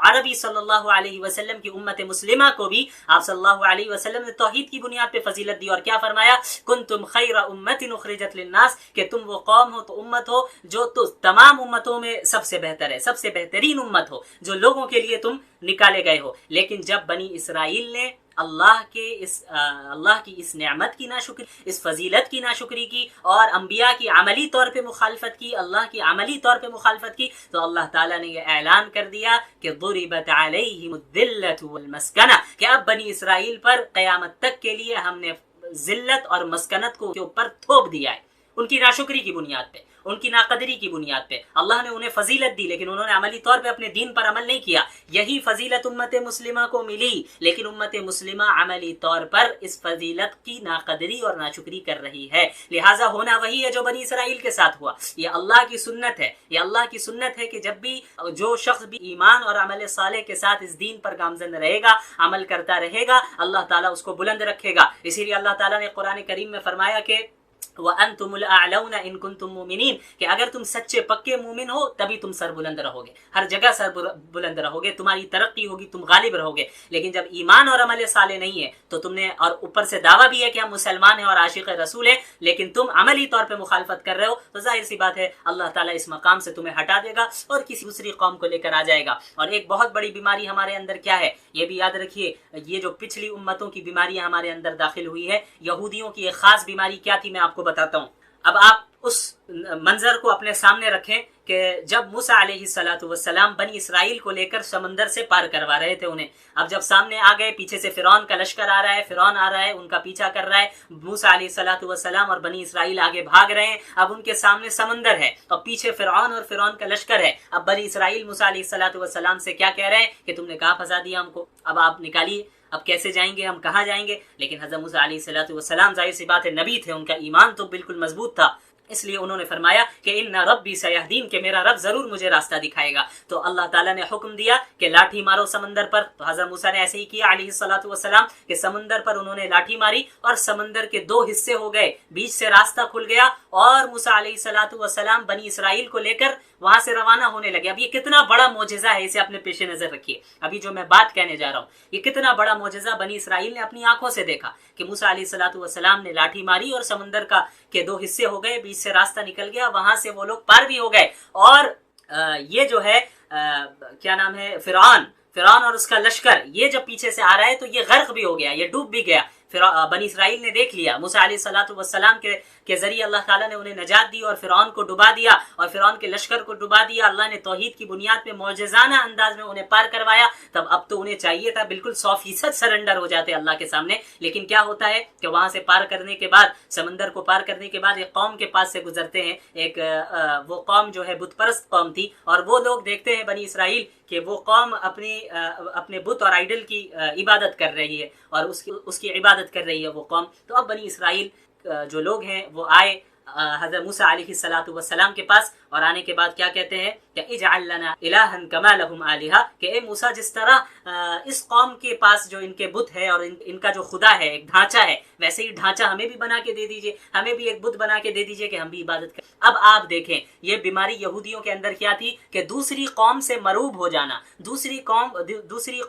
عربی صلی اللہ علیہ وسلم کی امت مسلمہ کو بھی آپ صلی اللہ علیہ وسلم نے توحید کی بنیاد پہ فضیلت دی۔ اور کیا فرمایا؟ کنتم خیر امت اخرجت للناس، کہ تم وہ قوم ہو، تو امت ہو جو تو تمام امتوں میں سب سے بہتر ہے، سب سے بہترین امت ہو، جو لوگوں کے لیے تم نکالے گئے ہو۔ لیکن جب بنی اسرائیل نے اللہ کی اس نعمت کی ناشکری، اس فضیلت کی ناشکری کی، اور انبیاء کی عملی طور پہ مخالفت کی، اللہ کی عملی طور پہ مخالفت کی، تو اللہ تعالیٰ نے یہ اعلان کر دیا کہ ضربت علیہم الذلۃ والمسکنہ، کہ اب بنی اسرائیل پر قیامت تک کے لیے ہم نے ذلت اور مسکنت کو کے اوپر تھوپ دیا ہے، ان کی ناشکری کی بنیاد پہ، ان کی ناقدری کی بنیاد پہ۔ اللہ نے انہیں فضیلت دی، لیکن انہوں نے عملی طور پہ اپنے دین پر عمل نہیں کیا۔ یہی فضیلت امت مسلمہ کو ملی، لیکن امت مسلمہ عملی طور پر اس فضیلت کی ناقدری اور ناشکری کر رہی ہے۔ لہٰذا ہونا وہی ہے جو بنی اسرائیل کے ساتھ ہوا۔ یہ اللہ کی سنت ہے، یہ اللہ کی سنت ہے کہ جب بھی جو شخص بھی ایمان اور عمل صالح کے ساتھ اس دین پر گامزن رہے گا، عمل کرتا رہے گا، اللہ تعالیٰ اس کو بلند رکھے گا۔ اسی لیے اللہ تعالیٰ نے قرآن کریم میں فرمایا کہ وَأَنْتُمُ الْأَعْلَوْنَ إِن كُنْتُم مُؤْمِنِينَ، کہ اگر تم سچے پکے مومن ہو تبھی تم سر بلند رہو گے، ہر جگہ سر بلند رہو گے، تمہاری ترقی ہوگی، تم غالب رہو گے۔ لیکن جب ایمان اور عمل صالح نہیں ہے تو تم نے، اور اوپر سے دعویٰ بھی ہے کہ ہم مسلمان ہیں اور عاشق رسول ہیں، لیکن تم عملی طور پہ مخالفت کر رہے ہو، تو ظاہر سی بات ہے اللہ تعالیٰ اس مقام سے تمہیں ہٹا دے گا اور کسی دوسری قوم کو لے کر آ جائے گا۔ اور ایک بہت بڑی بیماری ہمارے اندر کیا ہے، یہ بھی یاد رکھیے، یہ جو پچھلی امتوں کی بیماریاں ہمارے اندر داخل ہوئی ہے، یہودیوں کی ایک خاص بیماری کیا تھی میں آپ کو بتاتا ہوں۔ اب آپ اس منظر کو اپنے سامنے رکھیں کہ جب موسیٰ علیہ السلام بنی اسرائیل کو لے کر سمندر سے پار کروا رہے تھے انہیں، اب جب سامنے آ گئے، پیچھے سے فرعون کا لشکر آ رہا ہے، فرعون آ رہا ہے، ان کا پیچھا کر رہا ہے، موسیٰ علیہ السلام اور بنی اسرائیل آگے بھاگ رہے ہیں، اب ان کے سامنے سمندر ہے اور پیچھے فرعون اور فرعون کا لشکر ہے۔ اب بنی اسرائیل موسیٰ علیہ السلام سے کیا کہہ رہے ہیں کہ تم نے کہاں پھنسا دیا ہم کو، اب آپ نکالیے، اب کیسے جائیں گے، ہم کہاں جائیں گے؟ لیکن حضرت موسیٰ علیہ السلام ظاہر سی بات ہے نبی تھے، ان کا ایمان تو بالکل مضبوط تھا، اس لیے انہوں نے فرمایا کہ ان ربی سیہدین، کہ میرا رب ضرور مجھے راستہ دکھائے گا۔ تو اللہ تعالیٰ نے حکم دیا کہ لاٹھی مارو سمندر پر، تو حضرت موسیٰ نے ایسے ہی کیا علیہ السلام کہ سمندر پر انہوں نے لاٹھی ماری اور سمندر کے دو حصے ہو گئے، بیچ سے راستہ کھل گیا اور موسیٰ علیہ السلام بنی اسرائیل کو لے کر وہاں سے روانہ ہونے لگے۔ اب یہ کتنا بڑا معجزہ ہے، اسے اپنے پیش نظر رکھیے۔ ابھی جو میں بات کہنے جا رہا ہوں، یہ کتنا بڑا معجزہ بنی اسرائیل نے اپنی آنکھوں سے دیکھا کہ موسیٰ علیہ السلام نے لاٹھی ماری اور سمندر کے دو حصے ہو گئے، بیچ سے راستہ نکل گیا، وہاں سے وہ لوگ پار بھی ہو گئے، اور یہ جو ہے کیا نام ہے، فرعون اور اس کا لشکر، یہ جب پیچھے سے آ رہا ہے تو یہ غرق بھی ہو گیا، یہ ڈوب بھی گیا۔ بنی اسرائیل نے دیکھ لیا، موسیٰ علیہ السلام کے ذریعے اللہ تعالیٰ نے انہیں نجات دی اور فرعون کو ڈبا دیا اور فرعون کے لشکر کو ڈبا دیا۔ اللہ نے توحید کی بنیاد پہ معجزانہ انداز میں انہیں پار کروایا۔ تب اب تو انہیں چاہیے تھا بالکل 100% سرنڈر ہو جاتے اللہ کے سامنے، لیکن کیا ہوتا ہے کہ وہاں سے پار کرنے کے بعد، سمندر کو پار کرنے کے بعد ایک قوم کے پاس سے گزرتے ہیں، ایک وہ قوم جو ہے بت پرست قوم تھی، اور وہ لوگ دیکھتے ہیں بنی اسرائیل کہ وہ قوم اپنے بت اور آئیڈل کی عبادت کر رہی ہے اور اس کی عبادت کر رہی ہے وہ قوم۔ تو اب بنی اسرائیل جو لوگ ہیں وہ آئے حضرت موسیٰ علیہ السلام کے پاس، اور آنے کے بعد کیا کہتے ہیں کہ اجعل لنا الہا کما لہم آلہہ، کہ اے موسیٰ جس طرح اس قوم کے پاس جو ان کے بت ہے اور ان کا جو خدا ہے، ایک ڈھانچہ ہے، ویسے ہی ڈھانچہ ہمیں بھی بنا کے دے دیجئے، ہمیں بھی ایک بت بنا کے دے دیجئے کہ ہم بھی عبادت کریں۔ اب آپ دیکھیں یہ بیماری یہودیوں کے اندر کیا تھی کہ دوسری قوم سے مروب ہو جانا، دوسری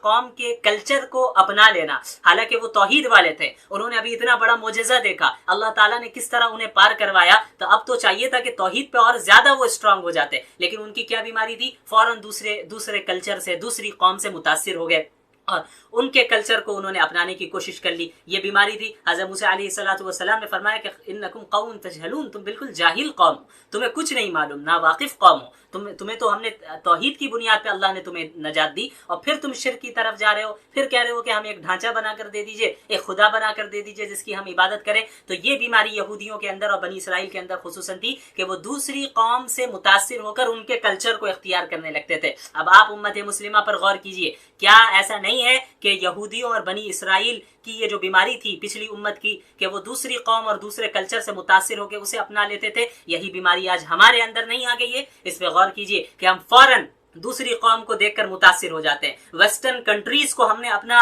قوم کے کلچر کو اپنا لینا، حالانکہ وہ توحید والے تھے، انہوں نے ابھی اتنا بڑا معجزہ دیکھا، اللہ تعالیٰ نے کس طرح انہیں پار کروایا، تو اب تو چاہیے تھا کہ توحید پہ اور زیادہ وہ اسٹرانگ ہو جاتے، لیکن ان کی کیا بیماری تھی، فوراً دوسرے کلچر سے، دوسری قوم سے متاثر ہو گئے اور ان کے کلچر کو انہوں نے اپنانے کی کوشش کر لی۔ یہ بیماری تھی۔ حضرت موسیٰ علیہ السلام نے فرمایا کہ انکم قوم تجہلون، تم بالکل جاہل قوم ہو، تمہیں کچھ نہیں معلوم، ناواقف قوم ہو، تمہیں تو ہم نے توحید کی بنیاد پہ اللہ نے تمہیں نجات دی، اور پھر تم شرک کی طرف جا رہے ہو، پھر کہہ رہے ہو کہ ہم ایک ڈھانچہ بنا کر دے دیجئے، ایک خدا بنا کر دے دیجئے جس کی ہم عبادت کریں۔ تو یہ بیماری یہودیوں کے اندر اور بنی اسرائیل کے اندر خصوصاً تھی کہ وہ دوسری قوم سے متاثر ہو کر ان کے کلچر کو اختیار کرنے لگتے تھے۔ اب آپ امت مسلمہ پر غور کیجئے، کیا ایسا نہیں ہے کہ یہودیوں اور بنی اسرائیل کی یہ جو بیماری تھی پچھلی امت کی کہ وہ دوسری قوم اور دوسرے کلچر سے متاثر ہو کے اسے اپنا لیتے تھے، یہی بیماری آج ہمارے اندر نہیں آ گئی ہے؟ اس پہ غور کیجئے کہ ہم فوراً دوسری قوم کو دیکھ کر متاثر ہو جاتے ہیں، ویسٹرن کنٹریز کو ہم نے اپنا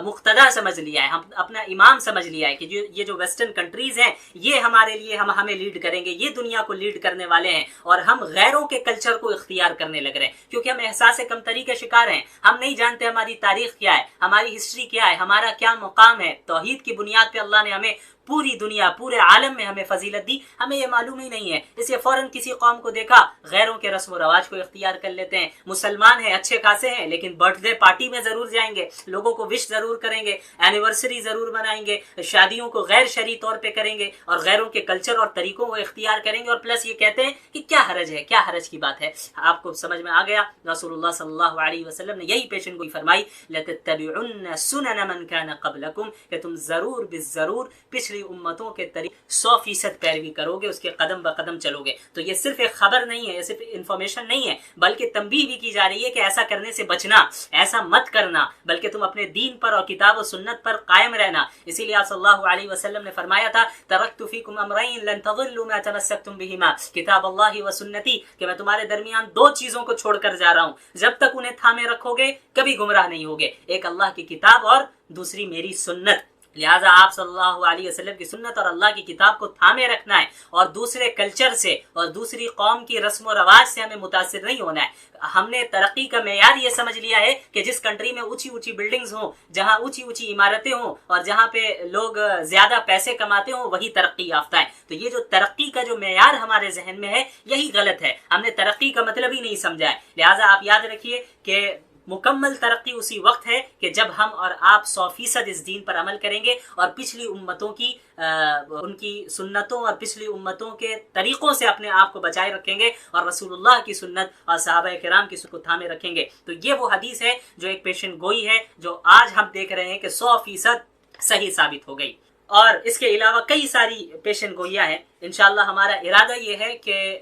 مقتدا سمجھ لیا ہے، ہم اپنا امام سمجھ لیا ہے کہ یہ جو ویسٹرن کنٹریز ہیں یہ ہمارے لیے ہمیں لیڈ کریں گے، یہ دنیا کو لیڈ کرنے والے ہیں، اور ہم غیروں کے کلچر کو اختیار کرنے لگ رہے ہیں کیونکہ ہم احساس کمتری کے شکار ہیں، ہم نہیں جانتے ہماری تاریخ کیا ہے، ہماری ہسٹری کیا ہے، ہمارا کیا مقام ہے۔ توحید کی بنیاد پہ اللہ نے ہمیں پوری دنیا، پورے عالم میں ہمیں فضیلت دی، ہمیں یہ معلوم ہی نہیں ہے، اس لیے فوراً کسی قوم کو دیکھا غیروں کے رسم و رواج کو اختیار کر لیتے ہیں۔ مسلمان ہیں، اچھے خاصے ہیں، لیکن برتھ ڈے پارٹی میں ضرور جائیں گے، لوگوں کو وش ضرور کریں گے، اینیورسری ضرور منائیں گے، شادیوں کو غیر شرعی طور پہ کریں گے، اور غیروں کے کلچر اور طریقوں کو اختیار کریں گے، اور پلس یہ کہتے ہیں کہ کیا حرج ہے، کیا حرج کی بات ہے۔ آپ کو سمجھ میں آ گیا؟ رسول اللہ صلی اللہ علیہ وسلم نے یہی پیشن گوئی فرمائی، لَتَتَّبِعُنَّ سُنَنَ مَنْ كَانَ قَبْلَكُمْ، کہ تم ضرور بالضرور پچھلی امتوں کے 100% پیروی کرو گے، اس کے قدم بقدم چلو گے۔ تو یہ صرف ایک خبر نہیں ہے، یہ صرف انفارمیشن نہیں ہے، بلکہ تنبیہ بھی کی جا رہی ہے کہ ایسا کرنے سے بچنا، ایسا مت کرنا، بلکہ تم اپنے دین پر اور کتاب و سنت پر قائم رہنا۔ اسی لیے آپ صلی اللہ علیہ وسلم نے فرمایا تھا ترکت فیکم امرین لن تضلوا ما تمسکتم بہما، کتاب اللہ و سنتی، کہ میں تمہارے درمیان 2 چیزوں کو چھوڑ کر جا رہا ہوں، جب تک انہیں تھامے رکھو گے کبھی گمراہ نہیں ہوگے، ایک اللہ کی کتاب اور دوسری میری سنت۔ لہٰذا آپ صلی اللہ علیہ وسلم کی سنت اور اللہ کی کتاب کو تھامے رکھنا ہے، اور دوسرے کلچر سے اور دوسری قوم کی رسم و رواج سے ہمیں متاثر نہیں ہونا ہے۔ ہم نے ترقی کا معیار یہ سمجھ لیا ہے کہ جس کنٹری میں اونچی اونچی بلڈنگز ہوں، جہاں اونچی اونچی عمارتیں ہوں، اور جہاں پہ لوگ زیادہ پیسے کماتے ہوں، وہی ترقی یافتہ ہے۔ تو یہ جو ترقی کا جو معیار ہمارے ذہن میں ہے یہی غلط ہے، ہم نے ترقی کا مطلب ہی نہیں سمجھا ہے۔ لہٰذا آپ یاد رکھیے کہ مکمل ترقی اسی وقت ہے کہ جب ہم اور آپ 100% اس دین پر عمل کریں گے، اور پچھلی امتوں کی ان کی سنتوں اور پچھلی امتوں کے طریقوں سے اپنے آپ کو بچائے رکھیں گے، اور رسول اللہ کی سنت اور صحابہ کرام کی سنت کو تھامے رکھیں گے۔ تو یہ وہ حدیث ہے جو ایک پیشن گوئی ہے جو آج ہم دیکھ رہے ہیں کہ 100% صحیح ثابت ہو گئی، اور اس کے علاوہ کئی ساری پیشن گوئیاں ہیں۔ انشاءاللہ ہمارا ارادہ یہ ہے کہ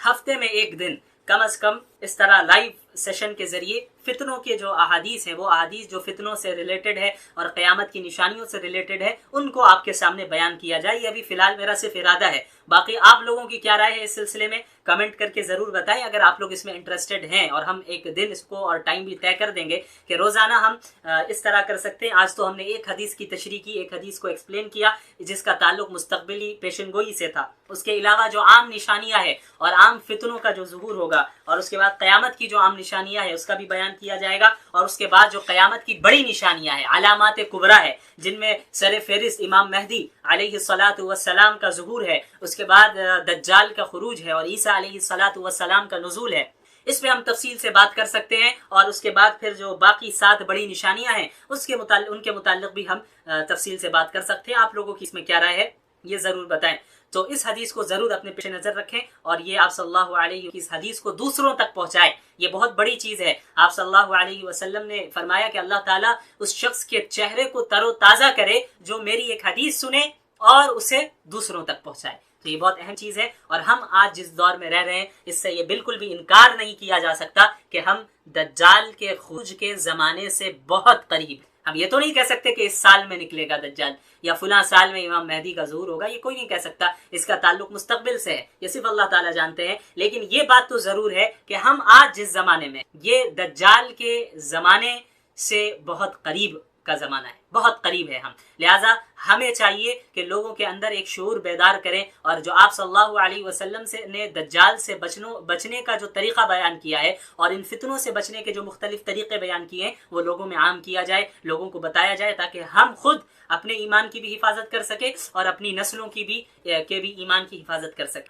ہفتے میں ایک دن کم از کم اس طرح لائیو سیشن کے ذریعے فتنوں کے جو احادیث ہیں، وہ احادیث جو فتنوں سے ریلیٹڈ ہے اور قیامت کی نشانیوں سے ریلیٹڈ ہے، ان کو آپ کے سامنے بیان کیا جائے۔ یہ ابھی فی الحال میرا صرف ارادہ ہے، باقی آپ لوگوں کی کیا رائے ہے اس سلسلے میں کمنٹ کر کے ضرور بتائیں۔ اگر آپ لوگ اس میں انٹرسٹڈ ہیں، اور ہم ایک دن اس کو اور ٹائم بھی طے کر دیں گے کہ روزانہ ہم اس طرح کر سکتے ہیں۔ آج تو ہم نے ایک حدیث کی تشریح کی، ایک حدیث کو ایکسپلین کیا جس کا تعلق مستقبلی پیشن گوئی سے تھا۔ اس کے علاوہ جو عام نشانیاں ہیں اور عام فتنوں کا جو ظہور ہوگا، اور اس کے بعد قیامت کی جو عام نشانیاں ہیں اس کا بھی بیان کیا جائے گا، اور اس کے بعد جو قیامت کی بڑی نشانیاں ہیں، علامات کبریٰ ہے، جن میں سر فہرست امام مہدی علیہ الصلاۃ والسلام کا ظہور ہے، اس کے بعد دجال کا خروج ہے، اور عیسیٰ علیہ الصلاۃ والسلام کا نزول ہے۔ اس پہ ہم تفصیل سے بات کر سکتے ہیں، اور اس کے بعد پھر جو باقی 7 بڑی نشانیاں ہیں ان کے متعلق بھی ہم تفصیل سے بات کر سکتے ہیں۔ آپ لوگوں کی اس میں کیا رائے ہے یہ ضرور بتائیں۔ تو اس حدیث کو ضرور اپنے پیش نظر رکھیں، اور یہ آپ صلی اللہ علیہ وسلم کی اس حدیث کو دوسروں تک پہنچائیں، یہ بہت بڑی چیز ہے۔ آپ صلی اللہ علیہ وسلم نے فرمایا کہ اللہ تعالیٰ اس شخص کے چہرے کو تر و تازہ کرے جو میری ایک حدیث سنے اور اسے دوسروں تک پہنچائے۔ تو یہ بہت اہم چیز ہے، اور ہم آج جس دور میں رہ رہے ہیں اس سے یہ بالکل بھی انکار نہیں کیا جا سکتا کہ ہم دجال کے خروج کے زمانے سے بہت قریب ہیں۔ ہم یہ تو نہیں کہہ سکتے کہ اس سال میں نکلے گا دجال یا فلاں سال میں امام مہدی کا ظہور ہوگا، یہ کوئی نہیں کہہ سکتا، اس کا تعلق مستقبل سے ہے، یہ صرف اللہ تعالیٰ جانتے ہیں۔ لیکن یہ بات تو ضرور ہے کہ ہم آج جس زمانے میں، یہ دجال کے زمانے سے بہت قریب کا زمانہ ہے، بہت قریب ہے ہم، لہٰذا ہمیں چاہیے کہ لوگوں کے اندر ایک شعور بیدار کریں، اور جو آپ صلی اللہ علیہ وسلم نے دجال سے بچنے کا جو طریقہ بیان کیا ہے اور ان فتنوں سے بچنے کے جو مختلف طریقے بیان کیے ہیں وہ لوگوں میں عام کیا جائے، لوگوں کو بتایا جائے، تاکہ ہم خود اپنے ایمان کی بھی حفاظت کر سکیں اور اپنی نسلوں کی بھی ایمان کی حفاظت کر سکیں۔